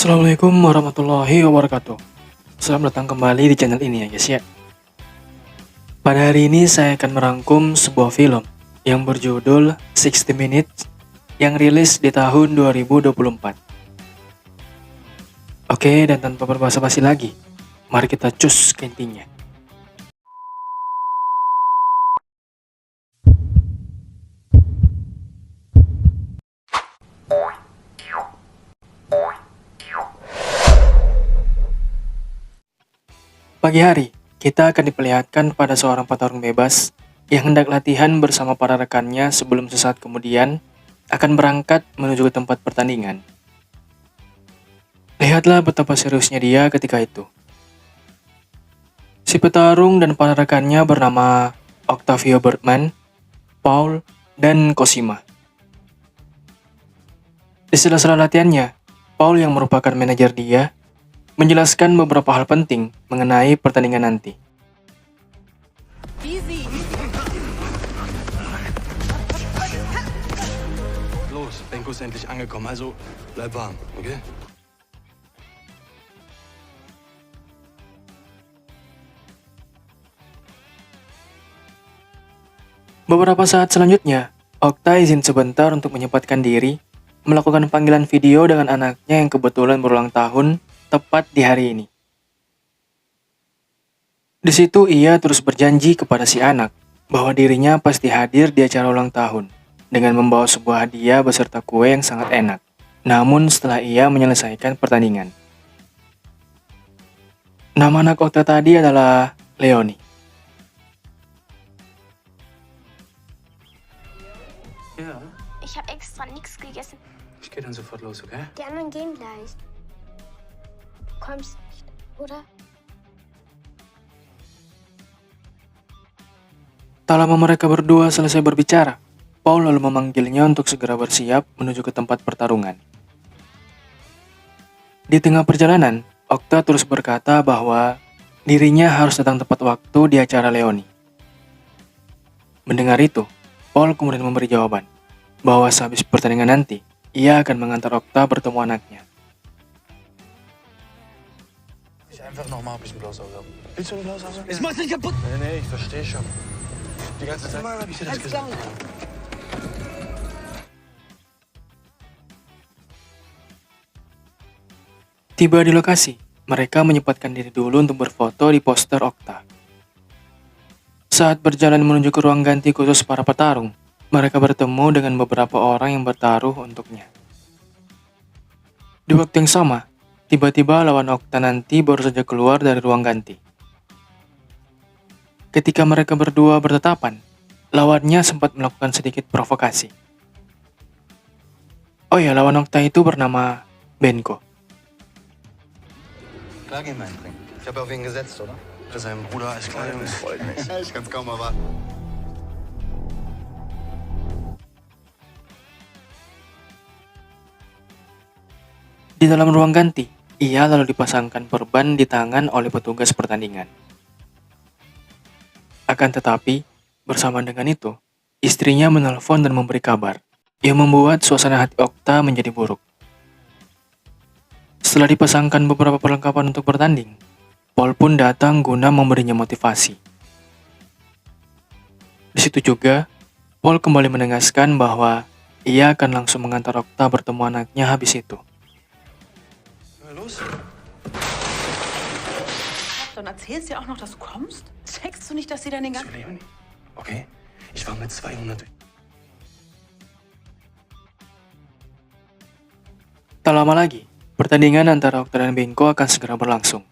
Assalamualaikum warahmatullahi wabarakatuh. Selamat datang kembali di channel ini ya guys ya. Pada hari ini saya akan merangkum sebuah film yang berjudul 60 Minutes yang rilis di tahun 2024. Oke, dan tanpa berbasa-basi lagi, mari kita cus ke intinya. Pagi hari, kita akan diperlihatkan pada seorang petarung bebas yang hendak latihan bersama para rekannya sebelum sesaat kemudian akan berangkat menuju ke tempat pertandingan. Lihatlah betapa seriusnya dia ketika itu. Si petarung dan para rekannya bernama Octavio Bergman, Paul, dan Cosima. Di sela-sela latihannya, Paul yang merupakan manajer dia menjelaskan beberapa hal penting mengenai pertandingan nanti. Easy. Los, Benko ist endlich angekommen, also bleib warm, okay? Beberapa saat selanjutnya, Okta izin sebentar untuk menyempatkan diri melakukan panggilan video dengan anaknya yang kebetulan berulang tahun tepat di hari ini. Di situ ia terus berjanji kepada si anak bahwa dirinya pasti hadir di acara ulang tahun dengan membawa sebuah hadiah beserta kue yang sangat enak. Namun setelah ia menyelesaikan pertandingan. Nama anak Okta tadi adalah Leonie. Ja, Ich habe extra nichts gegessen. ich gehe dann sofort los, okay? Die anderen gehen gleich. Du kommst nicht, oder? Tak lama mereka berdua selesai berbicara, Paul lalu memanggilnya untuk segera bersiap menuju ke tempat pertarungan. Di tengah perjalanan, Okta terus berkata bahwa dirinya harus datang tepat waktu di acara Leonie. Mendengar itu, Paul kemudian memberi jawaban bahwa sehabis pertandingan nanti, ia akan mengantar Okta bertemu anaknya. Ich einfach nochmal, ob ich einen Blausaug habe. Willst du einen Blausaug? Es macht nicht kaputt. Nee, ich verstehe schon. Die ganze Zeit habe ich dir das gesagt. Tiba di lokasi, mereka menyempatkan diri dulu untuk berfoto di poster Okta. Saat berjalan menuju ke ruang ganti khusus para petarung, mereka bertemu dengan beberapa orang yang bertaruh untuknya. Di waktu yang sama, tiba-tiba lawan Okta nanti baru saja keluar dari ruang ganti. Ketika mereka berdua bertetapan, lawannya sempat melakukan sedikit provokasi. Oh ya, lawan Okta itu bernama Benko. Klar gehen wir einbringen. Ich habe auf ihn gesetzt, oder? Sein Bruder ist klein und freut mich. Ich kann es kaum erwarten. Di dalam ruang ganti, ia lalu dipasangkan perban di tangan oleh petugas pertandingan. Akan tetapi, bersamaan dengan itu, istrinya menelpon dan memberi kabar yang membuat suasana hati Okta menjadi buruk. Setelah dipasangkan beberapa perlengkapan untuk bertanding, Paul pun datang guna memberinya motivasi. Di situ juga, Paul kembali menegaskan bahwa ia akan langsung mengantar Okta bertemu anaknya habis itu. Los? Dann erzählst du ja auch noch, dass du kommst? Checkst du nicht, dass sie dann den Zu ganzen... Leonie. Okay? Ich war mit 200. Tak lama lagi, pertandingan antara Okta dan Benko akan segera berlangsung.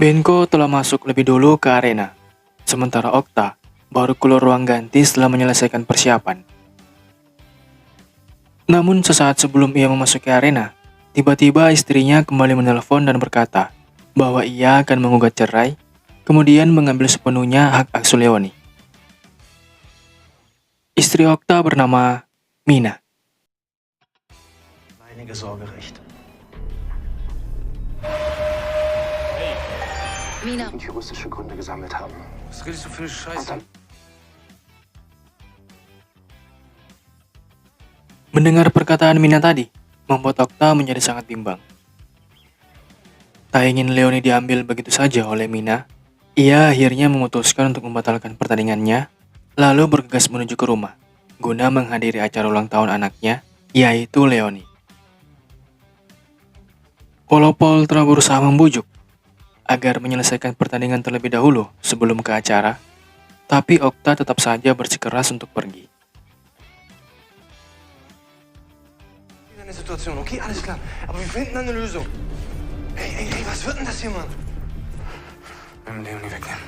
Benko telah masuk lebih dulu ke arena, sementara Okta baru keluar ruang ganti setelah menyelesaikan persiapan. Namun sesaat sebelum ia memasuki arena, tiba-tiba istrinya kembali menelpon dan berkata bahwa ia akan menggugat cerai, kemudian mengambil sepenuhnya hak asuh Leonie. Istri Okta bernama Mina. Einige Sorgerecht. Mina, Und juristische Gründe gesammelt haben. Was redest du für eine Scheiße? Mendengar perkataan Mina tadi, membuat Okta menjadi sangat bimbang. Tak ingin Leonie diambil begitu saja oleh Mina, ia akhirnya memutuskan untuk membatalkan pertandingannya, lalu bergegas menuju ke rumah, guna menghadiri acara ulang tahun anaknya, yaitu Leonie. Walau Paul telah berusaha membujuk agar menyelesaikan pertandingan terlebih dahulu sebelum ke acara, tapi Okta tetap saja bersikeras untuk pergi. Eine Situation, okay, alles klar. Aber wir finden eine Lösung. Ey, was wird denn das hier, Mann? Wir müssen Leonie wegnehmen.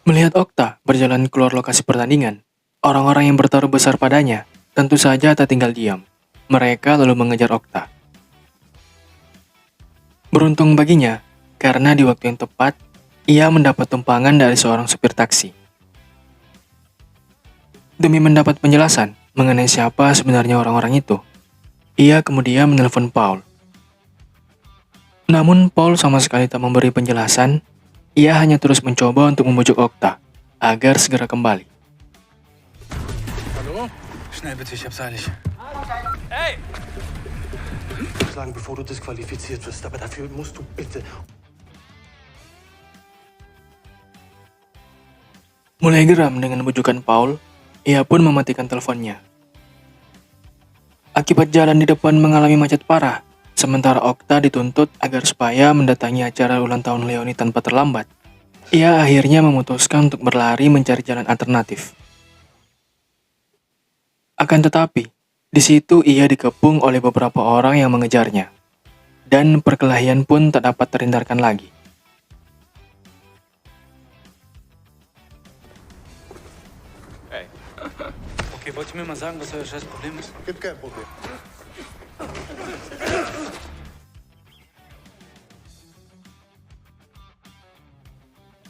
Melihat Okta berjalan keluar lokasi pertandingan, orang-orang yang bertaruh besar padanya tentu saja tak tinggal diam. Mereka lalu mengejar Okta. Beruntung baginya, karena di waktu yang tepat, ia mendapat tumpangan dari seorang supir taksi. Demi mendapat penjelasan mengenai siapa sebenarnya orang-orang itu, ia kemudian menelpon Paul. Namun Paul sama sekali tak memberi penjelasan, ia hanya terus mencoba untuk membujuk Okta agar segera kembali. Hallo? Schnell bitte, ich hab's eilig. Sagen, bevor du disqualifiziert wirst, aber dafür musst du bitte. Mulai geram dengan bujukan Paul, ia pun mematikan teleponnya. Akibat jalan di depan mengalami macet parah, sementara Okta dituntut agar supaya mendatangi acara ulang tahun Leonie tanpa terlambat. Ia akhirnya memutuskan untuk berlari mencari jalan alternatif. Akan tetapi, di situ ia dikepung oleh beberapa orang yang mengejarnya, dan perkelahian pun tak dapat terhindarkan lagi. Okay, wollt ihr mir mal sagen, was euer scheiß Problem ist? Gibt kein Problem.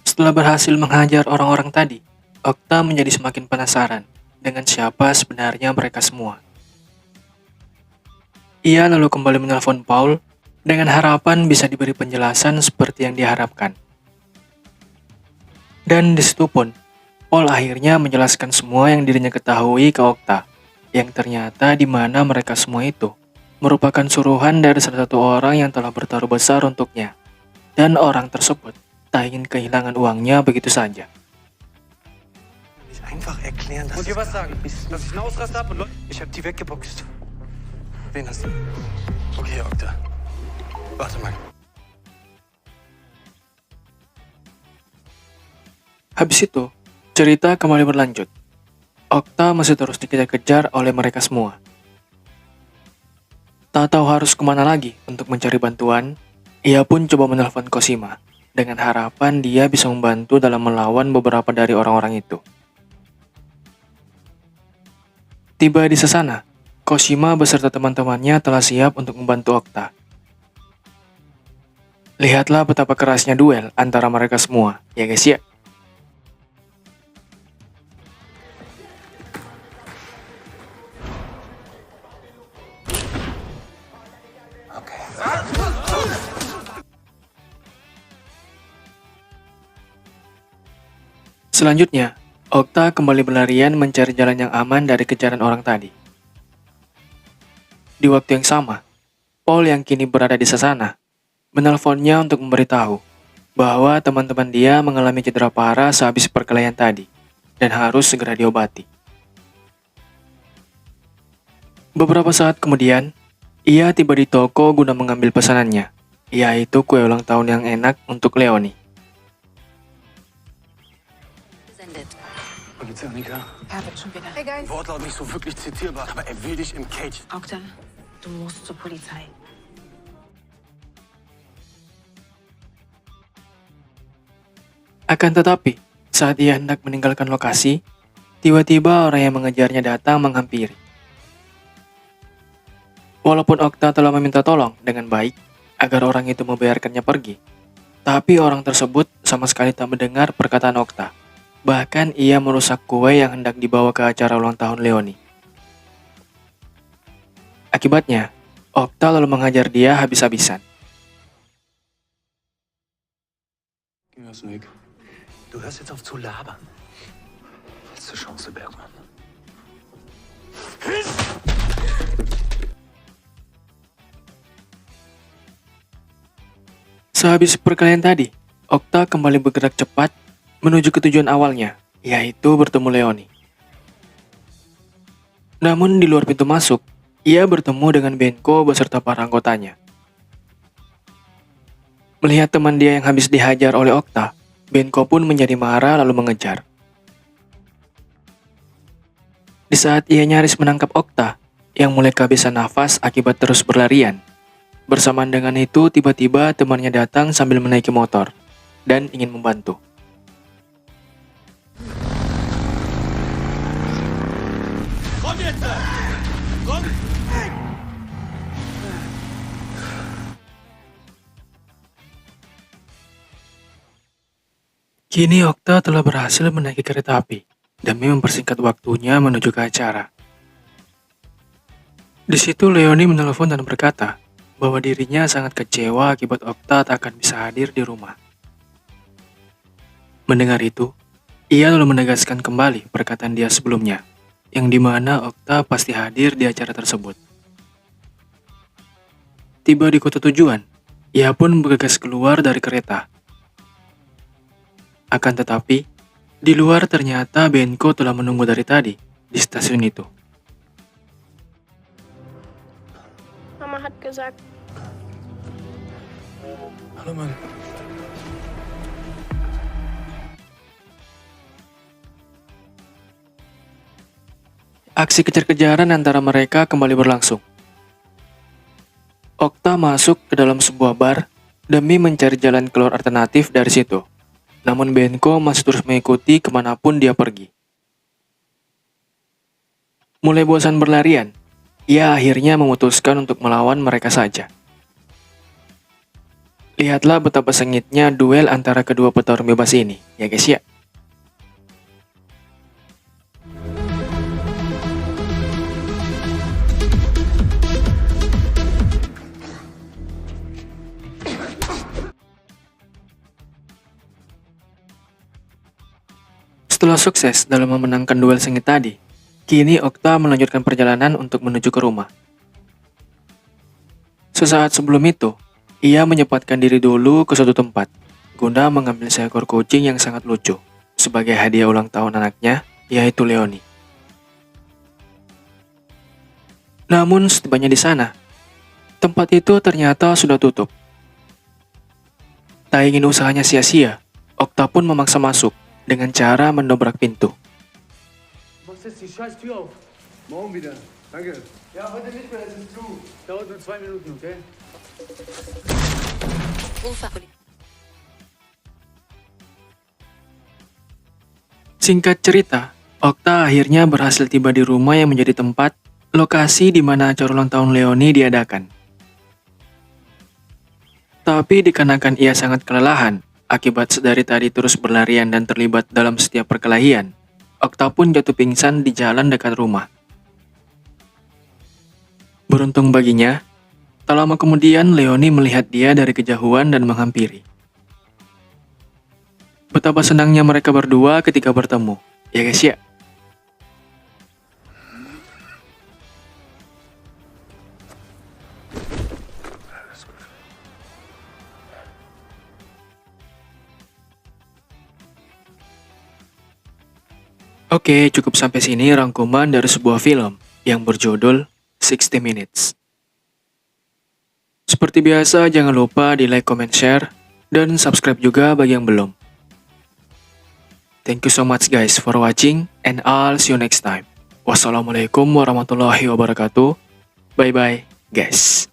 Setelah berhasil menghajar orang-orang tadi, Okta menjadi semakin penasaran dengan siapa sebenarnya mereka semua. Ia lalu kembali menelpon Paul dengan harapan bisa diberi penjelasan seperti yang diharapkan. Dan di situ pun, Paul akhirnya menjelaskan semua yang dirinya ketahui ke Okta, yang ternyata di mana mereka semua itu merupakan suruhan dari salah satu orang yang telah bertaruh besar untuknya, dan orang tersebut tak ingin kehilangan uangnya begitu saja. Nicht einfach erklären, dass Und dir was sagen? Dass ich einen Ausraster hab und Leute... Ich hab die weggeboxt. Wen hast du? Okay, Okta. Warte mal. Habis itu, cerita kembali berlanjut. Okta masih terus dikejar-kejar oleh mereka semua. Tak tahu harus kemana lagi untuk mencari bantuan, ia pun coba menelpon Cosima dengan harapan dia bisa membantu dalam melawan beberapa dari orang-orang itu. Tiba di sana, Cosima beserta teman-temannya telah siap untuk membantu Okta. Lihatlah betapa kerasnya duel antara mereka semua, ya guys ya. Selanjutnya, Okta kembali berlarian mencari jalan yang aman dari kejaran orang tadi. Di waktu yang sama, Paul yang kini berada di sana, menelponnya untuk memberitahu bahwa teman-teman dia mengalami cedera parah sehabis perkelahian tadi dan harus segera diobati. Beberapa saat kemudian, ia tiba di toko guna mengambil pesanannya, yaitu kue ulang tahun yang enak untuk Leonie. Polizei, Annika. Er wird schon wieder. Hey guys. Wortlaut nicht so wirklich zitierbar, aber er will dich im Cage. Okta, du musst zur Polizei. Akan tetapi, saat ia hendak meninggalkan lokasi, tiba-tiba orang yang mengejarnya datang menghampiri. Walaupun Okta telah meminta tolong dengan baik agar orang itu membiarkannya pergi, tapi orang tersebut sama sekali tak mendengar perkataan Okta. Bahkan ia merusak kue yang hendak dibawa ke acara ulang tahun Leonie. Akibatnya, Okta lalu menghajar dia habis-habisan. Geh aus dem Weg. Du hörst jetzt auf zu labern. Letzte Chance, Bergmann. Sehabis perkelahian tadi, Okta kembali bergerak cepat menuju ke tujuan awalnya, yaitu bertemu Leoni. Namun di luar pintu masuk, ia bertemu dengan Benko beserta para anggotanya. Melihat teman dia yang habis dihajar oleh Okta, Benko pun menjadi marah lalu mengejar. Di saat ia nyaris menangkap Okta, yang mulai kehabisan nafas akibat terus berlarian. Bersamaan dengan itu, tiba-tiba temannya datang sambil menaiki motor dan ingin membantu. Kini Okta telah berhasil menaiki kereta api demi mempersingkat waktunya menuju ke acara. Di situ Leoni menelpon dan berkata bahwa dirinya sangat kecewa akibat Okta tak akan bisa hadir di rumah. Mendengar itu, ia lalu menegaskan kembali perkataan dia sebelumnya, yang dimana Okta pasti hadir di acara tersebut. Tiba di kota tujuan, ia pun bergegas keluar dari kereta. Akan tetapi, di luar ternyata Benko telah menunggu dari tadi di stasiun itu. Mama hat gesagt, Hallo, Mann. Aksi kejar-kejaran antara mereka kembali berlangsung. Okta masuk ke dalam sebuah bar demi mencari jalan keluar alternatif dari situ. Namun Benko masih terus mengikuti kemanapun dia pergi. Mulai bosan berlarian, ia akhirnya memutuskan untuk melawan mereka saja. Lihatlah betapa sengitnya duel antara kedua petarung bebas ini, ya guys ya. Setelah sukses dalam memenangkan duel sengit tadi, kini Okta melanjutkan perjalanan untuk menuju ke rumah. Sesaat sebelum itu, ia menyempatkan diri dulu ke suatu tempat, guna mengambil seekor kucing yang sangat lucu, sebagai hadiah ulang tahun anaknya, yaitu Leoni. Namun setibanya di sana, tempat itu ternyata sudah tutup. Tak ingin usahanya sia-sia, Okta pun memaksa masuk, dengan cara mendobrak pintu. Machst jetzt die scheiß Tür auf. Morgen wieder. Danke. Ja, heute nicht mehr, es ist zu. Dauert nur 2 Minuten, okay? Singkat cerita, Okta akhirnya berhasil tiba di rumah yang menjadi tempat lokasi di mana acara ulang tahun Leoni diadakan. Tapi dikarenakan ia sangat kelelahan, akibat sedari tadi terus berlarian dan terlibat dalam setiap perkelahian, Okta pun jatuh pingsan di jalan dekat rumah. Beruntung baginya, tak lama kemudian Leoni melihat dia dari kejauhan dan menghampiri. Betapa senangnya mereka berdua ketika bertemu, ya guys ya. Oke, cukup sampai sini rangkuman dari sebuah film yang berjudul 60 Minutes. Seperti biasa, jangan lupa di like, comment, share, dan subscribe juga bagi yang belum. Thank you so much guys for watching, and I'll see you next time. Wassalamualaikum warahmatullahi wabarakatuh. Bye-bye guys.